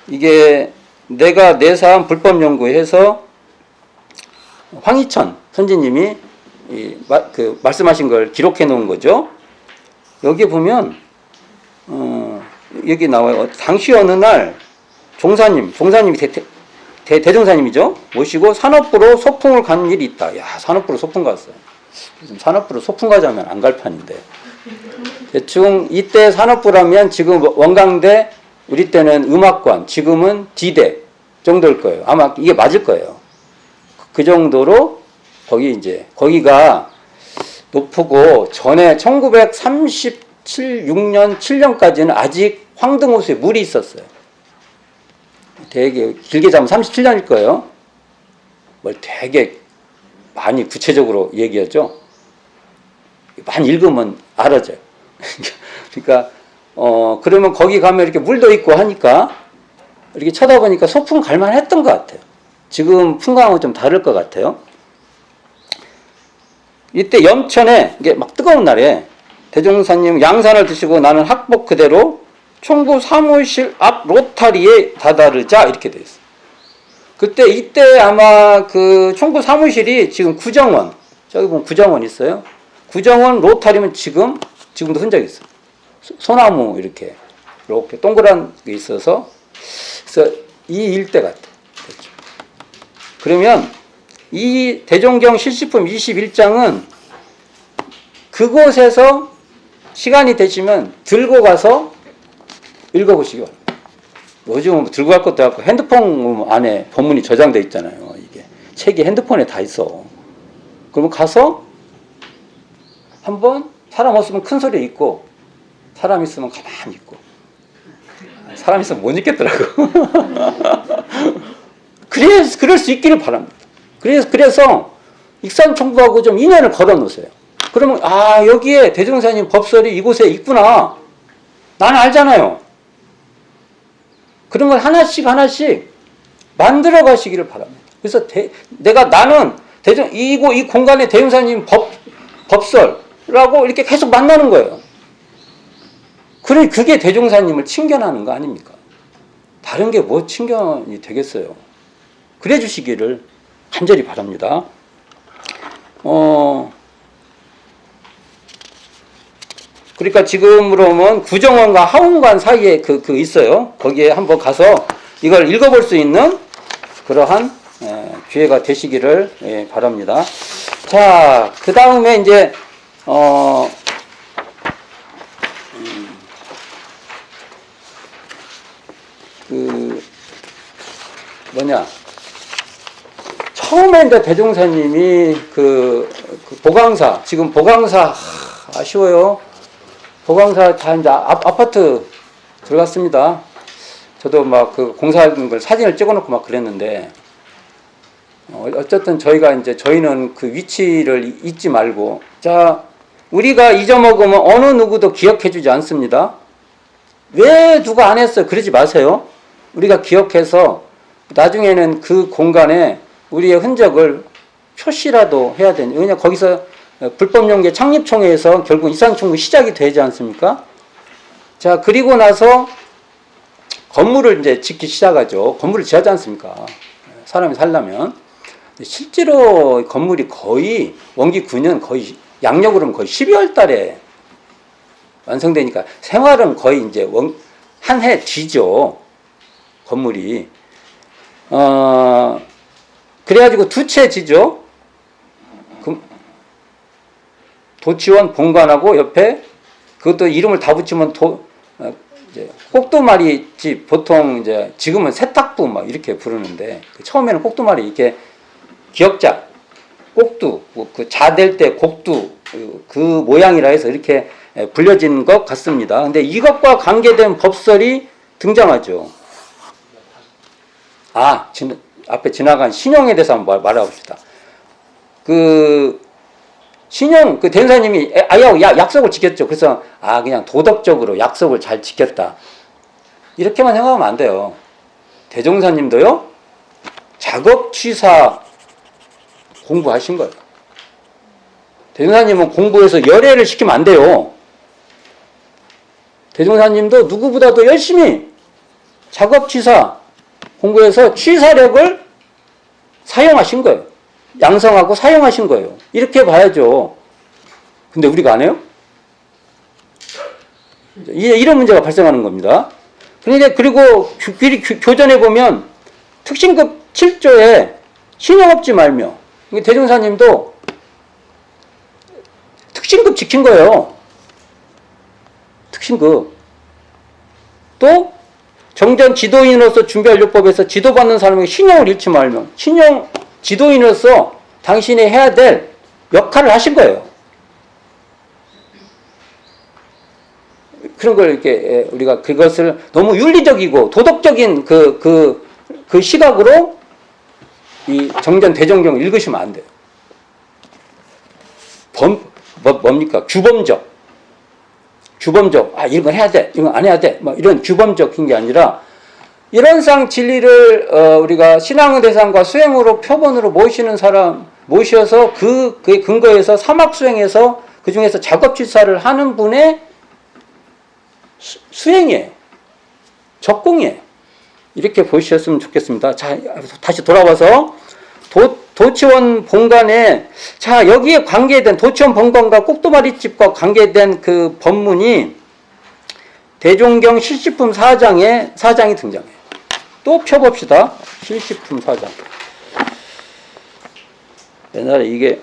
이게 내가 내사한 불법 연구해서 황희천 선지님이 말씀하신 걸 기록해 놓은 거죠. 여기 보면 여기 나와요. 당시 어느 날 종사님이 대종사님이죠. 모시고 산업부로 소풍을 간 일이 있다. 야, 산업부로 소풍 갔어요. 산업부로 소풍 가자면 안 갈 판인데. 대충 이때 산업부라면 지금 원광대, 우리 때는 음악관, 지금은 D대 정도일 거예요. 아마 이게 맞을 거예요. 그 정도로 거기가 높고 전에 1937, 6년, 7년까지는 아직 황등호수에 물이 있었어요. 되게 길게 잡으면 37년일 거예요. 뭘 되게 많이 구체적으로 얘기하죠. 많이 읽으면 알아져요. 그러니까 그러면 거기 가면 이렇게 물도 있고 하니까 이렇게 쳐다보니까 소풍 갈만 했던 것 같아요. 지금 풍광은 좀 다를 것 같아요. 이때 염천에 이게 막 뜨거운 날에 대종사님 양산을 드시고 나는 학복 그대로 총부 사무실 앞 로타리에 다다르자 이렇게 돼 있어요. 이때 아마 그 총부 사무실이 지금 구정원, 저기 보면 구정원 있어요. 구정원 로타리면 지금도 흔적이 있어요. 소나무 이렇게 동그란 게 있어서 그래서 이 일대 같아요. 그렇죠. 그러면 이 대종경 실시품 21장은 그곳에서 시간이 되시면 들고 가서 읽어보시기 바랍니다. 요즘은 들고 갈 것도 없고 핸드폰 안에 본문이 저장되어 있잖아요. 이게 책이 핸드폰에 다 있어. 그러면 가서 한번 사람 없으면 큰 소리 있고 사람 있으면 가만히 있고 사람 있으면 못 잊겠더라고. 그럴 수 있기를 바랍니다. 그래서 익산총부하고 좀 인연을 걸어 놓으세요. 그러면, 아, 여기에 대종사님 법설이 이곳에 있구나. 나는 알잖아요. 그런 걸 하나씩 만들어 가시기를 바랍니다. 그래서 나는 이 공간에 대종사님 법설라고 이렇게 계속 만나는 거예요. 그게 대종사님을 친견하는 거 아닙니까? 다른 게 뭐 친견이 되겠어요. 그래 주시기를 간절히 바랍니다. 그러니까 지금으로는 구정원과 하원관 사이에 있어요. 거기에 한번 가서 이걸 읽어볼 수 있는 그러한 기회가 되시기를 바랍니다. 자, 그 다음에 이제 처음에 이제 대종사님이 보강사, 지금 보강사, 아쉬워요. 보강사 다 이제 아파트 들어갔습니다. 저도 막 공사하는 걸 사진을 찍어 놓고 막 그랬는데, 어쨌든 저희는 그 위치를 잊지 말고, 자, 우리가 잊어먹으면 어느 누구도 기억해 주지 않습니다. 왜 누가 안 했어요? 그러지 마세요. 우리가 기억해서 나중에는 그 공간에 우리의 흔적을 표시라도 해야 되니. 왜냐, 거기서 불법연계 창립총회에서 결국 익산총부 시작이 되지 않습니까? 자, 그리고 나서 건물을 이제 짓기 시작하죠. 건물을 지하지 않습니까? 사람이 살려면. 실제로 건물이 거의, 원기 9년 거의, 양력으로는 거의 12월 달에 완성되니까 생활은 거의 이제 한 해 뒤죠. 건물이. 그래가지고 두 채 지죠. 도치원 본관하고 옆에 그것도 이름을 다 붙이면 이제 꼭두마리집, 보통 이제 지금은 세탁부 막 이렇게 부르는데 처음에는 꼭두마리 이렇게 기역자 꼭두 그 자될 때 곡두 그 모양이라 해서 이렇게 불려진 것 같습니다. 근데 이것과 관계된 법설이 등장하죠. 앞에 지나간 신용에 대해서 한번 말해봅시다. 신용, 대사님이 약속을 지켰죠. 그래서, 그냥 도덕적으로 약속을 잘 지켰다. 이렇게만 생각하면 안 돼요. 대종사님도요, 작업 취사 공부하신 거예요. 대종사님은 공부해서 열애를 시키면 안 돼요. 대종사님도 누구보다도 열심히 작업 취사 공부해서 취사력을 사용하신 거예요. 양성하고 사용하신 거예요. 이렇게 봐야죠. 근데 우리가 안 해요? 이런 문제가 발생하는 겁니다. 그런데 그리고 교전에 보면 특신급 7조에 신용 없지 말며, 대종사님도 특신급 지킨 거예요. 특신급. 또 정전 지도인으로서 준비완료법에서 지도받는 사람에게 신용을 잃지 말며, 지도인으로서 당신이 해야 될 역할을 하신 거예요. 그런 걸 이렇게 우리가 그것을 너무 윤리적이고 도덕적인 그 시각으로 이 정전 대정경을 읽으시면 안 돼요. 뭡니까? 규범적. 이런 건 해야 돼. 이건 안 해야 돼. 이런 규범적인 게 아니라 이런상 진리를 우리가 신앙의 대상과 수행으로 표본으로 모셔서 그의 근거에서 사막 수행해서 그 중에서 작업 취사를 하는 분의 수행이에요. 적공이에요. 이렇게 보시셨으면 좋겠습니다. 자, 다시 돌아와서 도치원 본관에, 자, 여기에 관계된 도치원 본관과 꼭두마리집과 관계된 그 법문이 대종경 실시품 사장이 등장해요. 또 펴봅시다. 실시품 사장. 옛날에 이게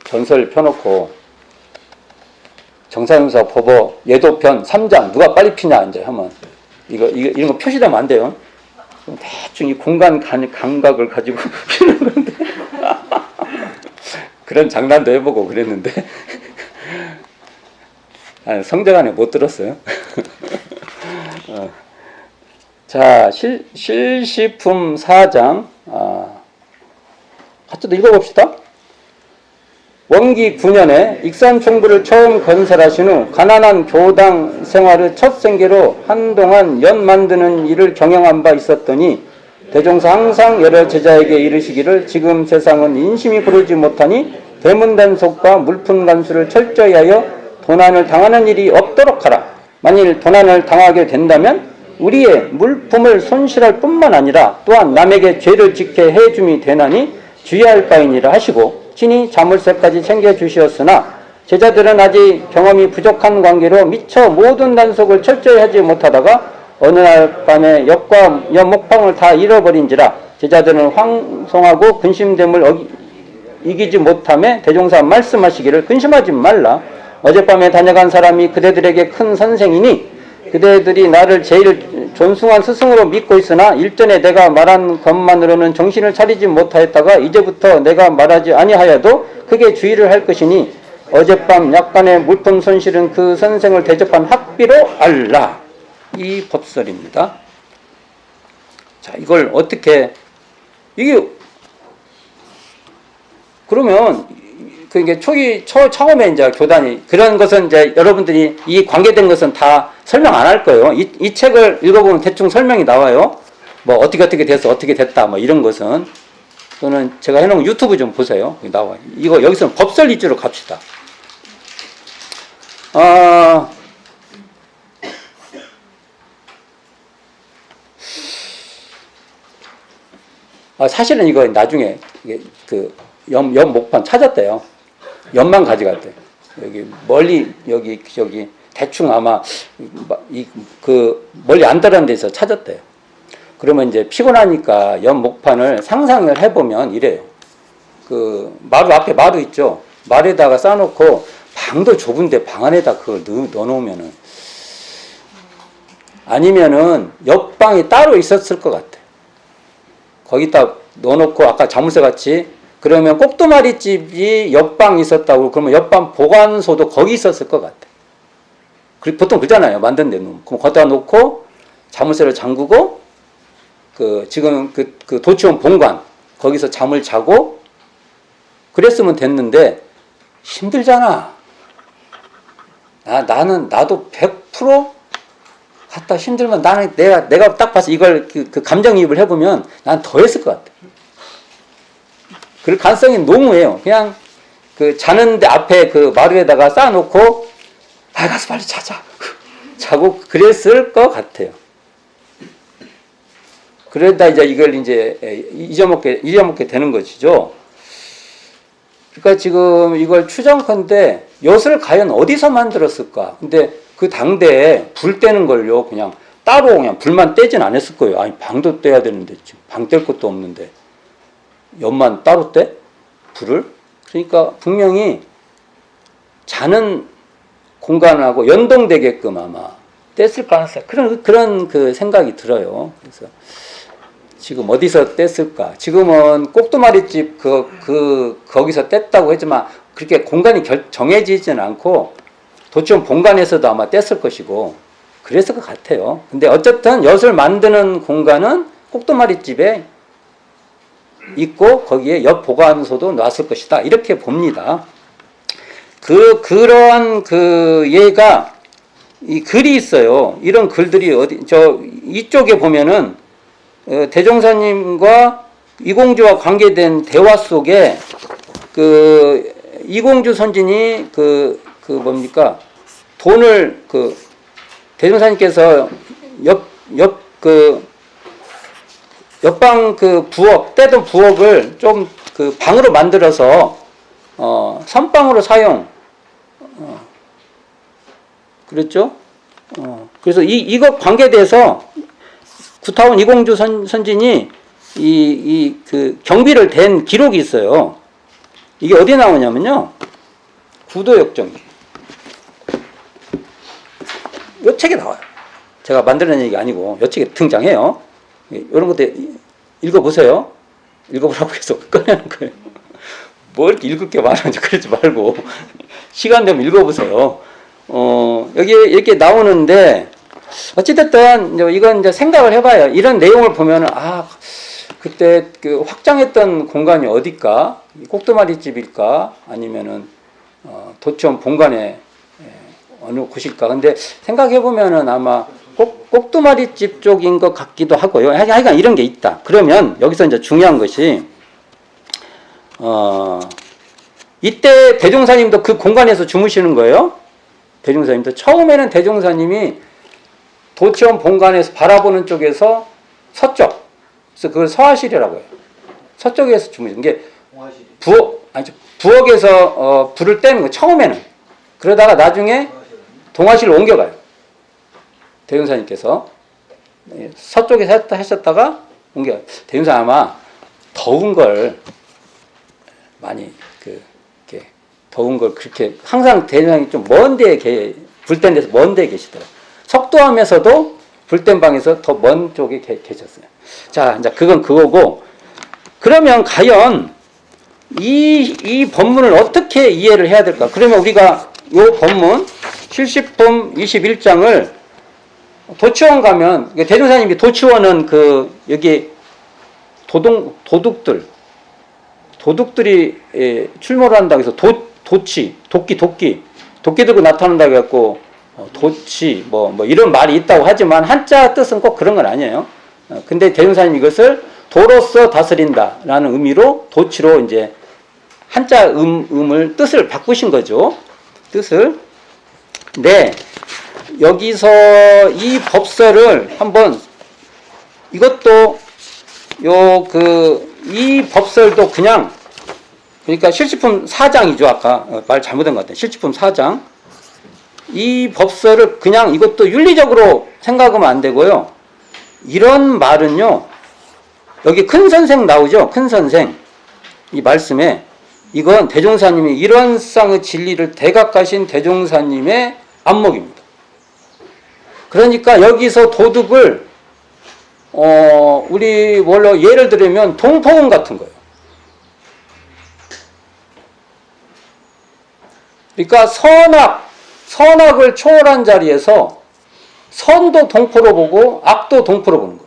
전설 펴놓고 정사용사 법어 예도편 3장 누가 빨리 피냐 이제 하면 이런 거 표시되면 안 돼요. 대충 이 공간 감각을 가지고 피는 건데 그런 장난도 해보고 그랬는데 성적 안에 못 들었어요. 자, 실시품 4장 같이 또 읽어봅시다. 원기 9년에 익산총부를 처음 건설하신 후 가난한 교당 생활의 첫 생계로 한동안 연 만드는 일을 경영한 바 있었더니 대종사 항상 여러 제자에게 이르시기를 지금 세상은 인심이 고르지 못하니 대문단속과 물품간수를 철저히 하여 도난을 당하는 일이 없도록 하라. 만일 도난을 당하게 된다면 우리의 물품을 손실할 뿐만 아니라 또한 남에게 죄를 짓게 해줌이 되나니 주의할 바이니라 하시고 친히 자물쇠까지 챙겨주시었으나 제자들은 아직 경험이 부족한 관계로 미처 모든 단속을 철저히 하지 못하다가 어느 날 밤에 엽과 엽목방을 다 잃어버린지라 제자들은 황송하고 근심됨을 이기지 못하며 대종사 말씀하시기를 근심하지 말라. 어젯밤에 다녀간 사람이 그대들에게 큰 선생이니 그대들이 나를 제일 존숭한 스승으로 믿고 있으나 일전에 내가 말한 것만으로는 정신을 차리지 못하였다가 이제부터 내가 말하지 아니하여도 크게 주의를 할 것이니 어젯밤 약간의 물품 손실은 그 선생을 대접한 학비로 알라. 이 법설입니다. 자, 이걸 어떻게 이게 그러면 그게 처음에 이제 교단이 그런 것은 이제 여러분들이 이 관계된 것은 다 설명 안 할 거예요. 이 책을 읽어보면 대충 설명이 나와요. 뭐 어떻게 돼서 어떻게 됐다 뭐 이런 것은 또는 제가 해놓은 유튜브 좀 보세요. 나와. 이거 여기서는 법설 위주로 갑시다. 사실은 이거 나중에 그 연목판 찾았대요. 연만 가져갔대. 여기 멀리 저기 대충 아마 그 멀리 안 떨어진 데서 찾았대요. 그러면 이제 피곤하니까 연목판을 상상을 해보면 이래요. 그 마루 앞에 마루 있죠. 마루에다가 쌓아놓고 방도 좁은데 방 안에다 그걸 넣어놓으면은 아니면은 옆방이 따로 있었을 것 같아. 거기다 넣어놓고 아까 자물쇠 같이 그러면 꼭두마리 집이 옆방 있었다고 그러면 옆방 보관소도 거기 있었을 것 같아. 보통 그러잖아요. 만든 데 놓으면. 그럼 거기다 놓고 자물쇠를 잠그고 지금 그 도치원 본관 거기서 잠을 자고 그랬으면 됐는데 힘들잖아. 나도 100% 갔다 힘들면 나는 내가 딱 봐서 이걸 그 감정이입을 해보면 난 더 했을 것 같아. 그럴 가능성이 너무해요. 그냥 그 자는데 앞에 그 마루에다가 쌓아놓고 가서 빨리 자자 자고 그랬을 것 같아요. 그러다 이제 이걸 이제 잊어먹게 되는 것이죠. 그러니까 지금 이걸 추정컨대 엿을 과연 어디서 만들었을까? 근데 그 당대에 불 떼는 걸요 그냥 따로 그냥 불만 떼진 않았을 거예요. 아니 방도 떼야 되는데 지금 방 뗄 것도 없는데 엿만 따로 떼? 불을? 그러니까 분명히 자는 공간하고 연동되게끔 아마 뗐을 가능성 그런 그 생각이 들어요. 그래서 지금 어디서 뗐을까? 지금은 꼭두마리집 거기서 뗐다고 했지만 그렇게 공간이 정해지지는 않고 도청 본관에서도 아마 뗐을 것이고 그랬을 것 같아요. 근데 어쨌든 엿을 만드는 공간은 꼭두마리집에 있고 거기에 엿 보관소도 놨을 것이다. 이렇게 봅니다. 그러한 얘가 이 글이 있어요. 이런 글들이 이쪽에 보면은 대종사님과 이공주와 관계된 대화 속에 이공주 선진이 뭡니까 돈을 대종사님께서 옆방 부엌 떼던 부엌을 좀 방으로 만들어서 선방으로 사용 그랬죠. 그래서 이거 관계에 대해서 구타원 이공주 선진이 경비를 댄 기록이 있어요. 이게 어디에 나오냐면요. 구도역정. 이 책에 나와요. 제가 만들어낸 얘기 아니고 이 책에 등장해요. 이런 것들 읽어보세요. 읽어보라고 계속 꺼내는 거예요. 뭐 이렇게 읽을 게 많은지 그러지 말고 시간 되면 읽어보세요. 여기 이렇게 나오는데 어찌됐든 이건 이제 생각을 해봐요. 이런 내용을 보면은 그때 그 확장했던 공간이 어딜까? 꼭두마리 집일까? 아니면은 도청 본관에 어느 곳일까? 근데 생각해 보면은 아마 꼭두마리 집 쪽인 것 같기도 하고요. 하여간 이런 게 있다. 그러면 여기서 이제 중요한 것이 이때 대종사님도 그 공간에서 주무시는 거예요. 대종사님도 처음에는 대종사님이 도치원 본관에서 바라보는 쪽에서 서쪽, 그래서 그걸 서하실이라고 해요. 서쪽에서 주무시는 게 부엌에서 불을 떼는 거 처음에는. 그러다가 나중에 동화실로 옮겨가요. 대종사님께서 서쪽에서 하셨다가 옮겨가요. 대종사 아마 더운 걸 많이 이렇게 더운 걸 그렇게 항상 대종사님이 좀 먼 데에 불땐 데서 먼 데에 계시더라고요. 석도암에서도 불땐 방에서 더 먼 쪽에 계셨어요. 자, 이제 그건 그거고, 그러면 과연 이 법문을 어떻게 이해를 해야 될까? 그러면 우리가 이 법문 실시품 21장을 도치원 가면, 대종사님이 도치원은 여기 도둑들이 출몰을 한다고 해서 도끼 들고 나타난다고 해갖고 도치 뭐 이런 말이 있다고 하지만 한자 뜻은 꼭 그런 건 아니에요. 근데 대종사님 이것을 도로서 다스린다라는 의미로 도치로 이제 한자 음을 뜻을 바꾸신 거죠. 뜻을. 네. 여기서 이 법설을 한번 이것도 이 법설도 그냥 그러니까 실지품 4장이죠. 아까 말 잘못한 것 같아요. 실지품 4장. 이 법설을 그냥 이것도 윤리적으로 생각하면 안 되고요. 이런 말은요. 여기 큰 선생 나오죠. 큰 선생. 이 말씀에 이건 대종사님이 이런 쌍의 진리를 대각하신 대종사님의 안목입니다. 그러니까 여기서 도둑을 우리 뭘로 예를 들면 동포음 같은 거예요. 그러니까 선악을 초월한 자리에서 선도 동포로 보고 악도 동포로 보는 거예요.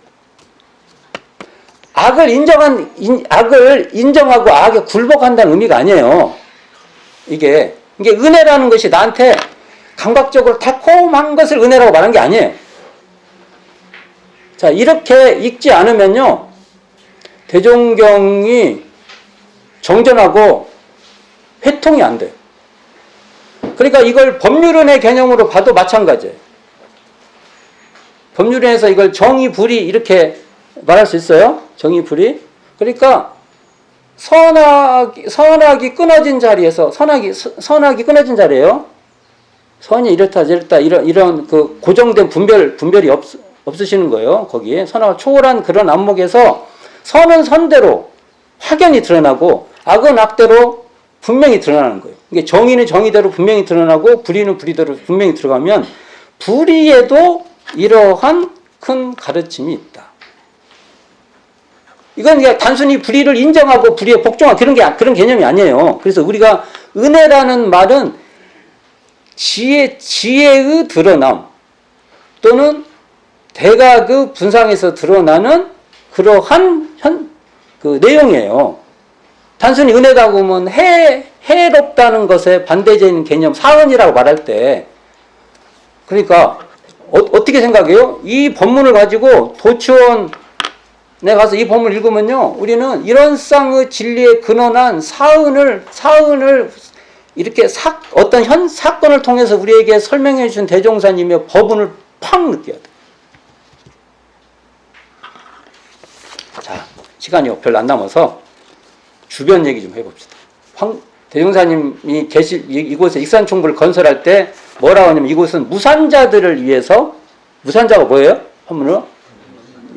악을 인정하고 악에 굴복한다는 의미가 아니에요. 이게 은혜라는 것이 나한테 감각적으로 달콤한 것을 은혜라고 말한 게 아니에요. 자, 이렇게 읽지 않으면요, 대종경이 정전하고 회통이 안 돼요. 그러니까 이걸 법률은의 개념으로 봐도 마찬가지예요. 법률은에서 이걸 정의불이 이렇게 말할 수 있어요. 정의불이. 그러니까 선악이 끊어진 자리에서 선악이 끊어진 자리예요. 선이 이렇다 저렇다 이런 그 고정된 분별이 없으시는 거예요. 거기에 선악을 초월한 그런 안목에서 선은 선대로 확연히 드러나고 악은 악대로 분명히 드러나는 거예요. 이게 정의는 정의대로 분명히 드러나고 불의는 불의대로 분명히 들어가면 불의에도 이러한 큰 가르침이 있다. 이건 그냥 단순히 불의를 인정하고 불의에 복종하고 그런 개념이 아니에요. 그래서 우리가 은혜라는 말은 지혜의 드러남 또는 대각의 분상에서 드러나는 그러한 그 내용이에요. 단순히 은혜라고 하면 해롭다는 것에 반대적인 개념, 사은이라고 말할 때, 그러니까 어떻게 생각해요? 이 법문을 가지고 도치원에 가서 이 법문을 읽으면요, 우리는 이런 쌍의 진리에 근원한 사은을 이렇게 어떤 사건을 통해서 우리에게 설명해 주신 대종사님의 법문을 팍 느껴야 돼. 자, 시간이 별로 안 남아서 주변 얘기 좀 해봅시다. 대종사님이 이곳에 익산총부를 건설할 때 뭐라고 하냐면 이곳은 무산자들을 위해서, 무산자가 뭐예요? 한문으로?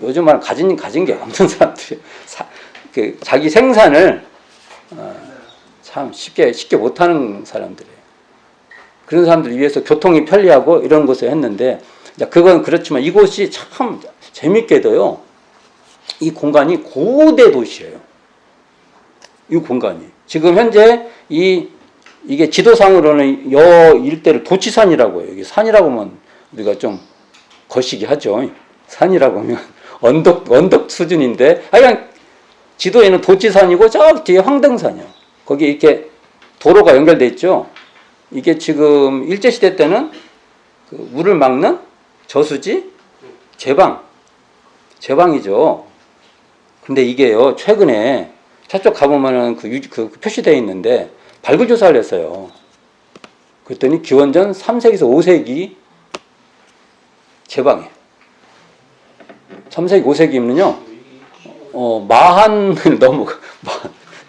요즘 말 가진 게 없는 사람들이 자기 생산을 참 쉽게 못하는 사람들이에요. 그런 사람들을 위해서 교통이 편리하고 이런 것을 했는데, 그건 그렇지만 이곳이 참 재밌게도요, 이 공간이 고대 도시예요. 이 공간이 지금 현재 이게 지도상으로는 여 일대를 도치산이라고 해요. 여기 산이라고 하면 우리가 좀 거시기 하죠. 산이라고 하면 언덕 수준인데, 그냥 지도에는 도치산이고 저 뒤에 황등산이요. 거기 이렇게 도로가 연결돼 있죠. 이게 지금 일제시대 때는 그 물을 막는 저수지, 제방이죠. 근데 이게요, 최근에 저쪽 가보면은 그 표시되어 있는데 발굴 조사를 했어요. 그랬더니 기원전 3세기에서 5세기 제방이에요. 3세기, 5세기면요, 마한을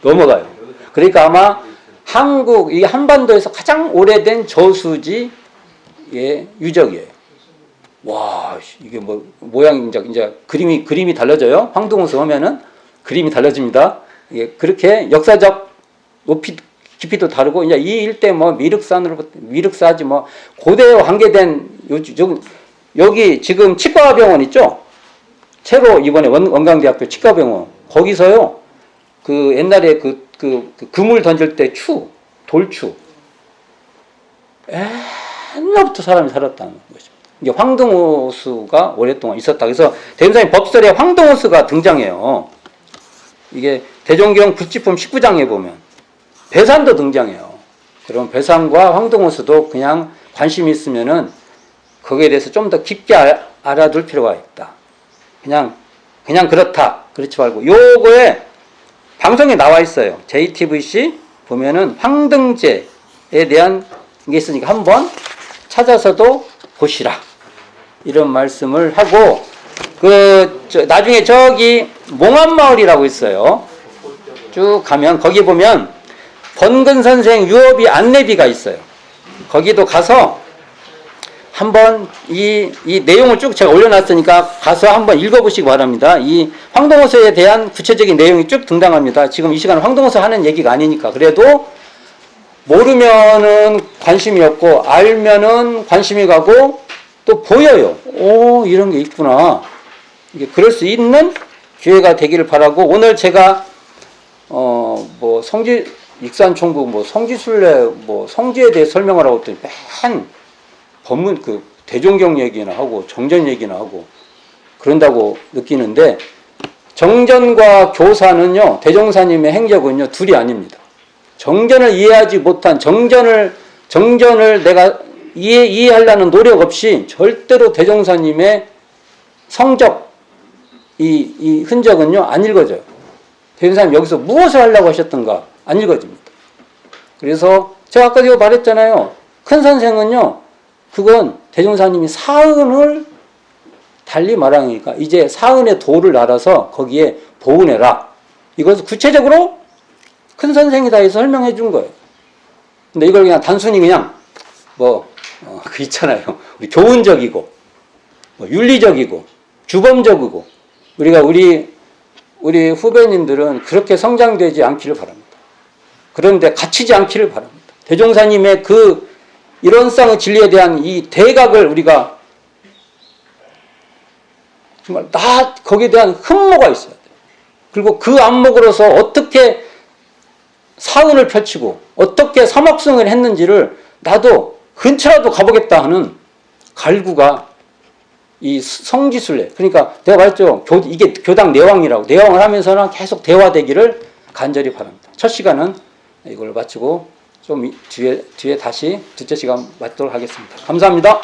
넘어가요. 그러니까 아마 이 한반도에서 가장 오래된 저수지의 유적이에요. 와, 이게 뭐, 모양이 이제 그림이 달라져요. 황동호수 하면은 그림이 달라집니다. 이게 그렇게 역사적 깊이도 다르고, 이제 이 일대 뭐 미륵사지 뭐, 고대와 관계된 여기 지금 치과병원 있죠? 새로 이번에 원광대학교 치과병원. 거기서요, 그 옛날에 그 그물 던질 때 돌추. 옛날부터 사람이 살았다는 것입니다. 이게 황동호수가 오랫동안 있었다. 그래서 대전사님 법설에 황동호수가 등장해요. 이게 대종경 불지품 19장에 보면 배산도 등장해요. 그럼 배산과 황동호수도 그냥 관심이 있으면은 거기에 대해서 좀 더 깊게 알아둘 필요가 있다. 그냥 그렇다. 그렇지 말고 요거에 방송에 나와 있어요. JTBC 보면은 황등제에 대한 게 있으니까 한번 찾아서도 보시라. 이런 말씀을 하고, 나중에 저기 몽암마을이라고 있어요. 쭉 가면 거기 보면 번근 선생 유업이 안내비가 있어요. 거기도 가서 한번 이 내용을 쭉 제가 올려놨으니까 가서 한번 읽어보시기 바랍니다. 이 황동호수에 대한 구체적인 내용이 쭉 등장합니다. 지금 이 시간은 황동호수 하는 얘기가 아니니까. 그래도 모르면은 관심이 없고 알면은 관심이 가고 또 보여요. 오, 이런 게 있구나. 이게 그럴 수 있는 기회가 되기를 바라고, 오늘 제가 뭐 익산총국 뭐 성지순례 뭐 성지에 대해 설명을 하고 있더니 맨 법문 대종경 얘기나 하고 정전 얘기나 하고 그런다고 느끼는데, 정전과 교사는요, 대종사님의 행적은요, 둘이 아닙니다. 정전을 이해하지 못한 정전을 내가 이해하려는 노력 없이 절대로 대종사님의 성적 이 흔적은요, 안 읽어져요. 대종사님 여기서 무엇을 하려고 하셨던가 안 읽어집니다. 그래서 제가 아까 이거 말했잖아요. 큰 선생은요, 그건 대종사님이 사은을 달리 말하니까 이제 사은의 도를 알아서 거기에 보은해라. 이것을 구체적으로 큰 선생이다 해서 설명해 준 거예요. 근데 이걸 그냥 단순히 그냥 그 있잖아요. 우리 교훈적이고 윤리적이고 주범적이고 우리 후배님들은 그렇게 성장되지 않기를 바랍니다. 그런데 갇히지 않기를 바랍니다. 대종사님의 일원상의 진리에 대한 이 대각을 우리가 정말 거기에 대한 흠모가 있어야 돼요. 그리고 그 안목으로서 어떻게 사은을 펼치고 어떻게 사막승을 했는지를 나도 근처라도 가보겠다 하는 갈구가 이 성지순례. 그러니까 내가 말했죠. 이게 교당 내왕이라고. 내왕을 하면서는 계속 대화되기를 간절히 바랍니다. 첫 시간은 이걸 마치고 좀 뒤에 다시 둘째 시간 맞도록 하겠습니다. 감사합니다.